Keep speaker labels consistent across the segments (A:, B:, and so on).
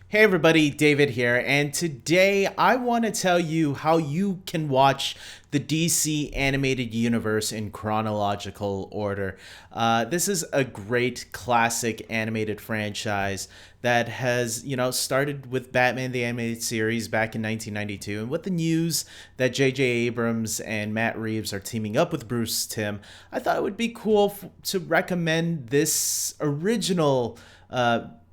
A: Hey everybody, David here, and today I want to tell you how you can watch the DC animated universe in chronological order. This is a great classic animated franchise that has, started with Batman the Animated Series back in 1992, and with the news that J.J. Abrams and Matt Reeves are teaming up with Bruce Timm, I thought it would be cool to recommend this original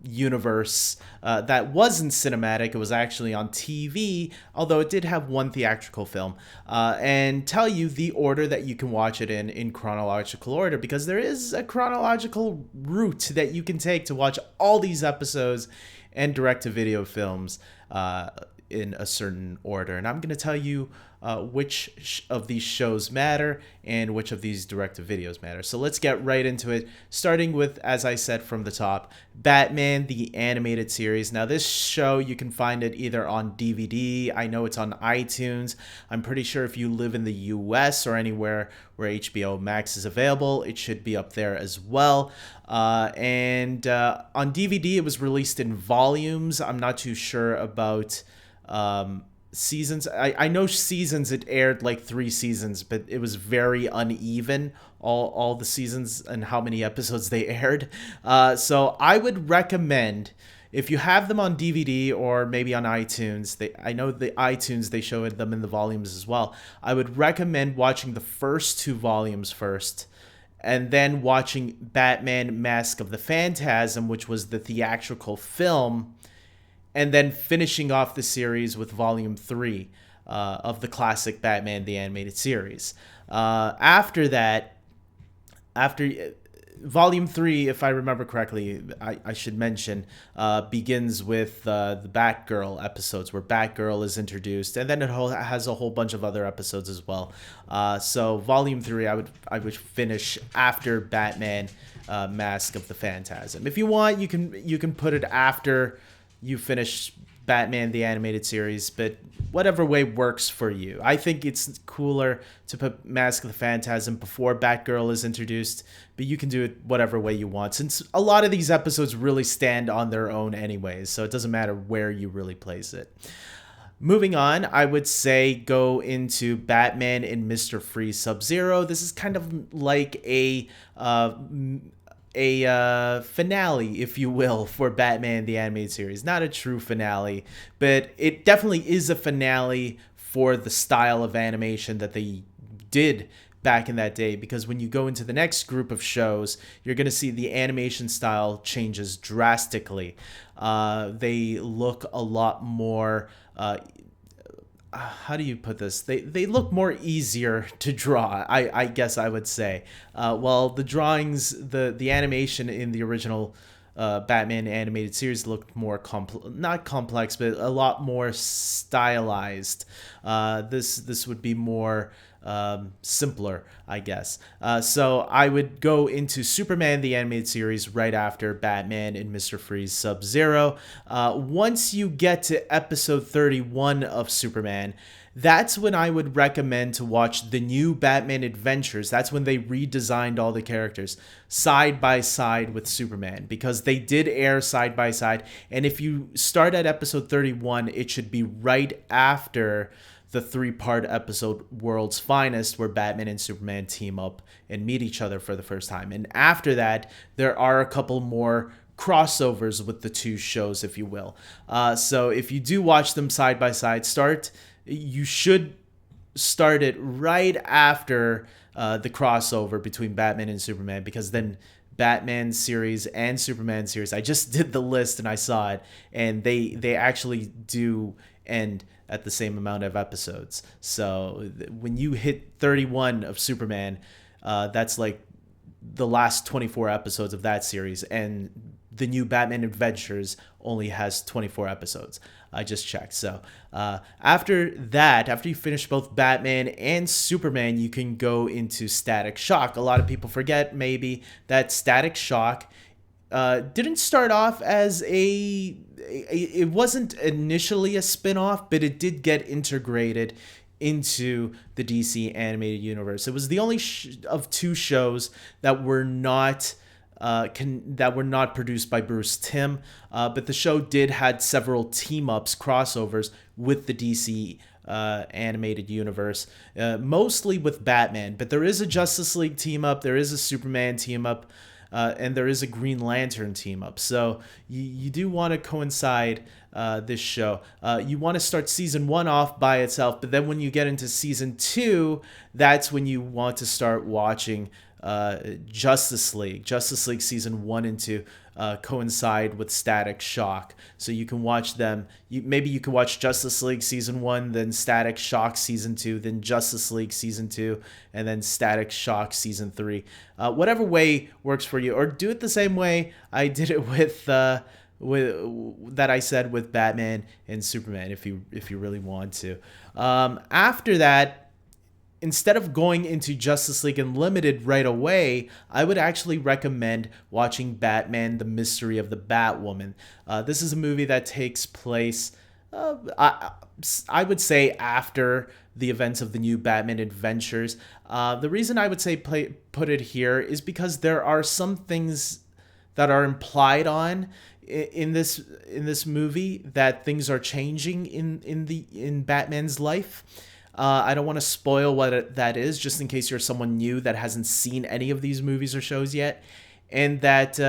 A: universe that wasn't cinematic. It was actually on TV, although it did have one theatrical film, and tell you the order that you can watch it in chronological order, because there is a chronological route that you can take to watch all these episodes and direct-to-video films in a certain order. And I'm going to tell you which of these shows matter and which of these direct-to-videos matter. So let's get right into it, starting with, as I said from the top, Batman the Animated Series. Now, this show, you can find it either on DVD. I know it's on iTunes. I'm pretty sure if you live in the US or anywhere where HBO Max is available, it should be up there as well. And on DVD, it was released in volumes. I'm not too sure about seasons. I know seasons, it aired like 3 seasons, but it was very uneven, all the seasons and how many episodes they aired. So I would recommend, if you have them on DVD or maybe on iTunes, I know the iTunes, they show them in the volumes as well. I would recommend watching the first 2 volumes first, and then watching Batman Mask of the Phantasm, which was the theatrical film, and then finishing off the series with Volume 3 of the classic Batman the Animated Series. After that, after Volume 3, if I remember correctly, I should mention, begins with the Batgirl episodes, where Batgirl is introduced, and then it has a whole bunch of other episodes as well. So Volume 3, I would finish after Batman Mask of the Phantasm. If you want, you can put it after you finish Batman the Animated Series, but whatever way works for you. I think it's cooler to put Mask of the Phantasm before Batgirl is introduced, but you can do it whatever way you want, since a lot of these episodes really stand on their own anyways, so it doesn't matter where you really place it. Moving on, I would say go into Batman and Mr. Freeze Sub-Zero. This is kind of like a finale, if you will, for Batman the Animated Series. Not a true finale, but it definitely is a finale for the style of animation that they did back in that day, because when you go into the next group of shows, you're going to see the animation style changes drastically. They look a lot more how do you put this? They look more easier to draw, I guess I would say. Well, the drawings, the animation in the original Batman animated series looked more not complex, but a lot more stylized. This would be more simpler, I guess. So I would go into Superman the Animated Series right after Batman and Mr. Freeze Sub-Zero. Once you get to episode 31 of Superman, that's when I would recommend to watch the new Batman Adventures. That's when they redesigned all the characters side by side with Superman, because they did air side by side. And if you start at episode 31, it should be right after the 3-part episode World's Finest, where Batman and Superman team up and meet each other for the first time. And after that, there are a couple more crossovers with the two shows, if you will. So if you do watch them side by side, you should start it right after the crossover between Batman and Superman, because then Batman series and Superman series, I just did the list and I saw it, and they actually do end at the same amount of episodes. So when you hit 31 of Superman, that's like the last 24 episodes of that series, and the new Batman Adventures only has 24 episodes. I just checked. So after that, after you finish both Batman and Superman, you can go into Static Shock. A lot of people forget maybe that Static Shock didn't start off as it wasn't initially a spin-off, but it did get integrated into the DC animated universe. It was the only of 2 shows that were not that were not produced by Bruce Timm, but the show did had several team-ups, crossovers with the DC animated universe, mostly with Batman. But there is a Justice League team-up, there is a Superman team-up, and there is a Green Lantern team-up. So you do want to coincide this show. You want to start season 1 off by itself, but then when you get into season 2, that's when you want to start watching Justice League season 1 and 2 coincide with Static Shock, so you can watch them. Maybe you can watch Justice League season 1, then Static Shock season 2, then Justice League season 2, and then Static Shock season 3. Whatever way works for you, or do it the same way I did it with that I said with Batman and Superman, if you really want to. After that, instead of going into Justice League Unlimited right away, I would actually recommend watching Batman: The Mystery of the Batwoman. This is a movie that takes place, I would say, after the events of the new Batman adventures. The reason I would say put it here is because there are some things that are implied on in this movie, that things are changing in Batman's life. I don't want to spoil what that is, just in case you're someone new that hasn't seen any of these movies or shows yet, and that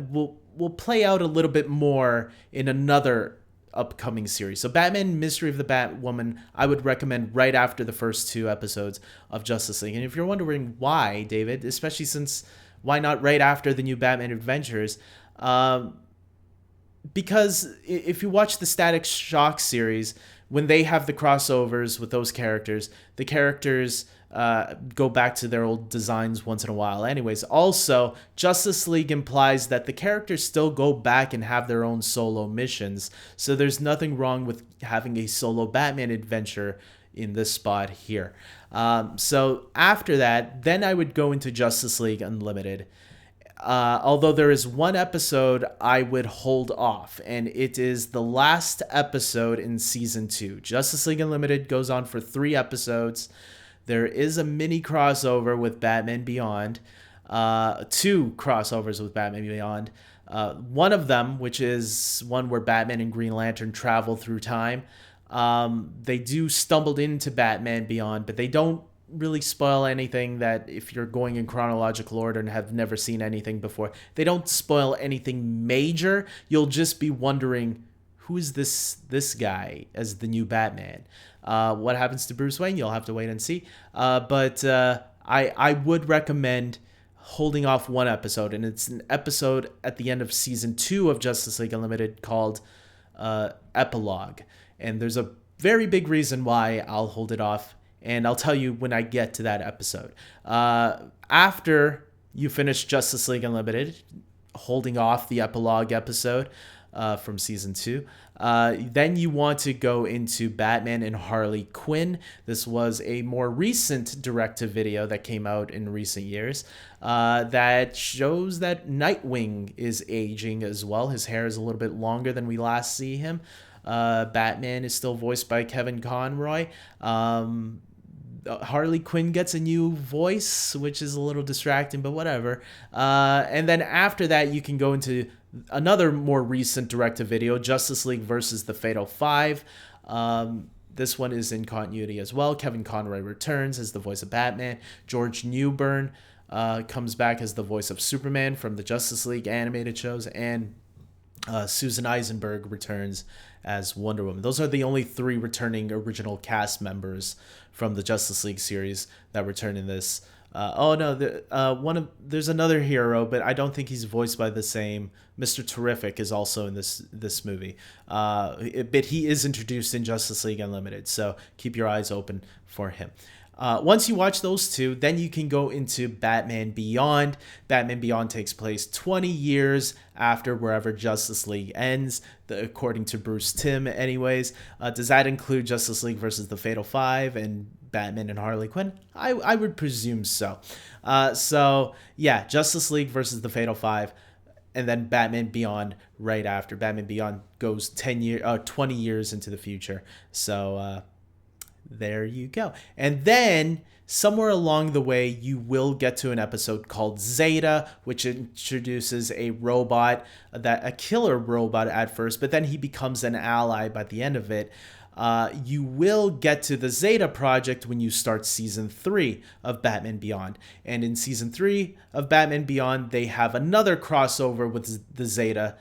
A: will play out a little bit more in another upcoming series. So Batman: Mystery of the Batwoman, I would recommend right after the first 2 episodes of Justice League. And if you're wondering why, David, especially since why not right after the new Batman Adventures, because if you watch the Static Shock series, when they have the crossovers with those characters, the characters go back to their old designs once in a while anyways. Also, Justice League implies that the characters still go back and have their own solo missions, so there's nothing wrong with having a solo Batman adventure in this spot here. So after that, then I would go into Justice League Unlimited. Although there is one episode I would hold off, and it is the last episode in season 2. Justice League Unlimited goes on for 3 episodes. There is a mini crossover with Batman Beyond, 2 crossovers with Batman Beyond. One of them, which is one where Batman and Green Lantern travel through time. They do stumbled into Batman Beyond, but they don't really spoil anything. That if you're going in chronological order and have never seen anything before, they don't spoil anything major. You'll just be wondering, who is this guy as the new Batman? What happens to Bruce Wayne? You'll have to wait and see. But I would recommend holding off one episode, and it's an episode at the end of season 2 of Justice League Unlimited called Epilogue. And there's a very big reason why I'll hold it off, and I'll tell you when I get to that episode. After you finish Justice League Unlimited, holding off the epilogue episode from season 2, then you want to go into Batman and Harley Quinn. This was a more recent direct-to-video that came out in recent years that shows that Nightwing is aging as well. His hair is a little bit longer than we last see him. Batman is still voiced by Kevin Conroy. Harley Quinn gets a new voice, which is a little distracting, but whatever. And then after that, you can go into another more recent direct-to-video, Justice League versus the Fatal Five. This one is in continuity as well. Kevin Conroy returns as the voice of Batman. George Newbern comes back as the voice of Superman from the Justice League animated shows, and Susan Eisenberg returns as Wonder Woman. Those are the only 3 returning original cast members from the Justice League series that return in this. There's another hero, but I don't think he's voiced by the same. Mr. Terrific is also in this movie, but he is introduced in Justice League Unlimited, so keep your eyes open for him. Once you watch those 2, then you can go into Batman Beyond. Batman Beyond takes place 20 years after wherever Justice League ends, according to Bruce Timm anyways. Does that include Justice League versus the Fatal Five and Batman and Harley Quinn? I would presume so. So yeah, Justice League versus the Fatal Five, and then Batman Beyond right after. Batman Beyond goes 20 years into the future. So there you go. And then somewhere along the way, you will get to an episode called Zeta, which introduces a robot, a killer robot at first, but then he becomes an ally by the end of it. You will get to the Zeta Project when you start season 3 of Batman Beyond. And in season 3 of Batman Beyond, they have another crossover with the Zeta,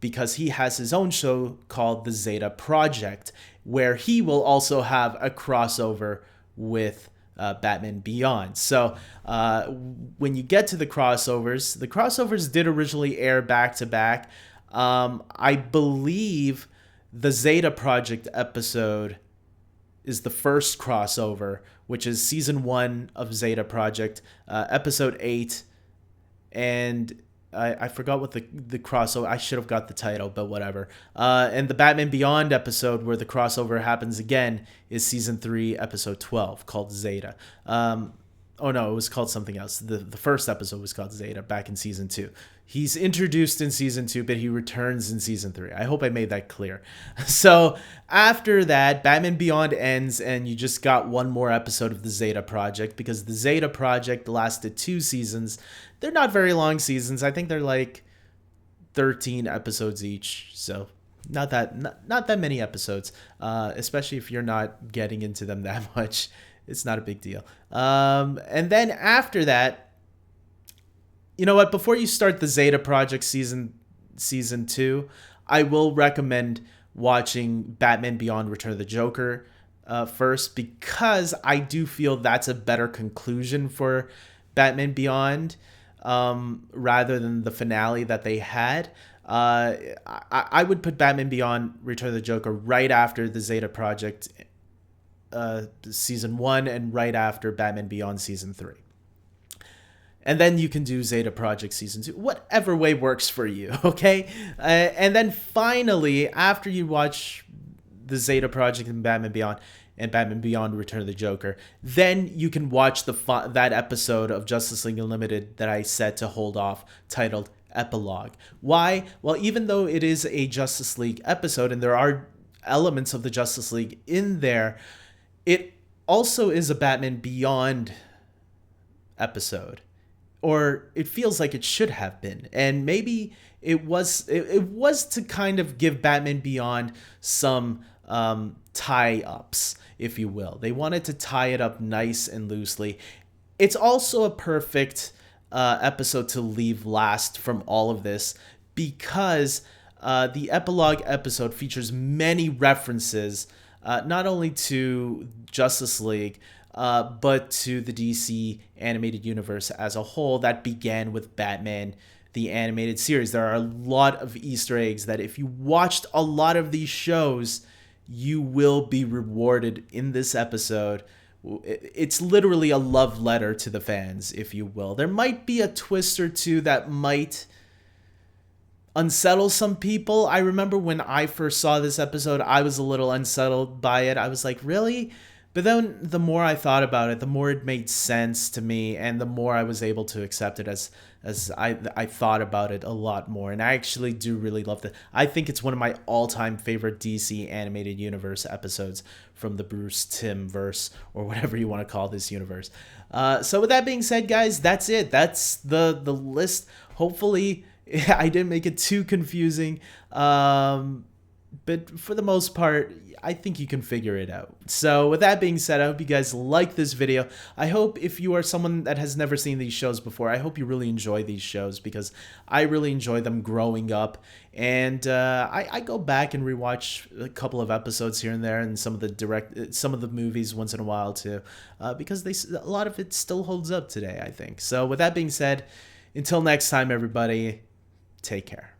A: because he has his own show called the Zeta Project, where he will also have a crossover with Batman Beyond. So when you get to the crossovers did originally air back to back. I believe the Zeta Project episode is the first crossover, which is season 1 of Zeta Project, episode 8, and I forgot what the crossover. I should have got the title, but whatever. And the Batman Beyond episode where the crossover happens again is season 3, episode 12, called Zeta. Oh no, it was called something else. The first episode was called Zeta back in season 2. He's introduced in season 2, but he returns in season 3. I hope I made that clear. So after that, Batman Beyond ends, and you just got one more episode of the Zeta Project, because the Zeta Project lasted 2 seasons. They're not very long seasons. I think they're like 13 episodes each. So not that many episodes, especially if you're not getting into them that much. It's not a big deal. And then after that, you know what? Before you start the Zeta Project season 2, I will recommend watching Batman Beyond Return of the Joker first, because I do feel that's a better conclusion for Batman Beyond, rather than the finale that they had. I would put Batman Beyond Return of the Joker right after the Zeta Project season 1 and right after Batman Beyond season 3. And then you can do Zeta Project season 2, whatever way works for you, okay? And then finally, after you watch the Zeta Project and Batman Beyond Return of the Joker, then you can watch that episode of Justice League Unlimited that I said to hold off, titled Epilogue. Why? Well, even though it is a Justice League episode and there are elements of the Justice League in there, it also is a Batman Beyond episode. Or it feels like it should have been. And maybe it was to kind of give Batman Beyond some tie-ups, if you will. They wanted to tie it up nice and loosely. It's also a perfect episode to leave last from all of this, because the Epilogue episode features many references, not only to Justice League, but to the DC animated universe as a whole that began with Batman, the animated series. There are a lot of Easter eggs that if you watched a lot of these shows, you will be rewarded in this episode. It's literally a love letter to the fans, if you will. There might be a twist or two that might unsettle some people. I remember when I first saw this episode, I was a little unsettled by it. I was like, really? But then the more I thought about it, the more it made sense to me, and the more I was able to accept it as I thought about it a lot more. And I actually do really love it. I think it's one of my all-time favorite DC animated universe episodes from the Bruce Timm verse, or whatever you want to call this universe. So with that being said, guys, that's it. That's the list. Hopefully I didn't make it too confusing. But for the most part, I think you can figure it out. So with that being said, I hope you guys like this video. I hope if you are someone that has never seen these shows before, I hope you really enjoy these shows, because I really enjoy them growing up. And I go back and rewatch a couple of episodes here and there, and some of the movies once in a while too, because a lot of it still holds up today, I think. So with that being said, until next time, everybody, take care.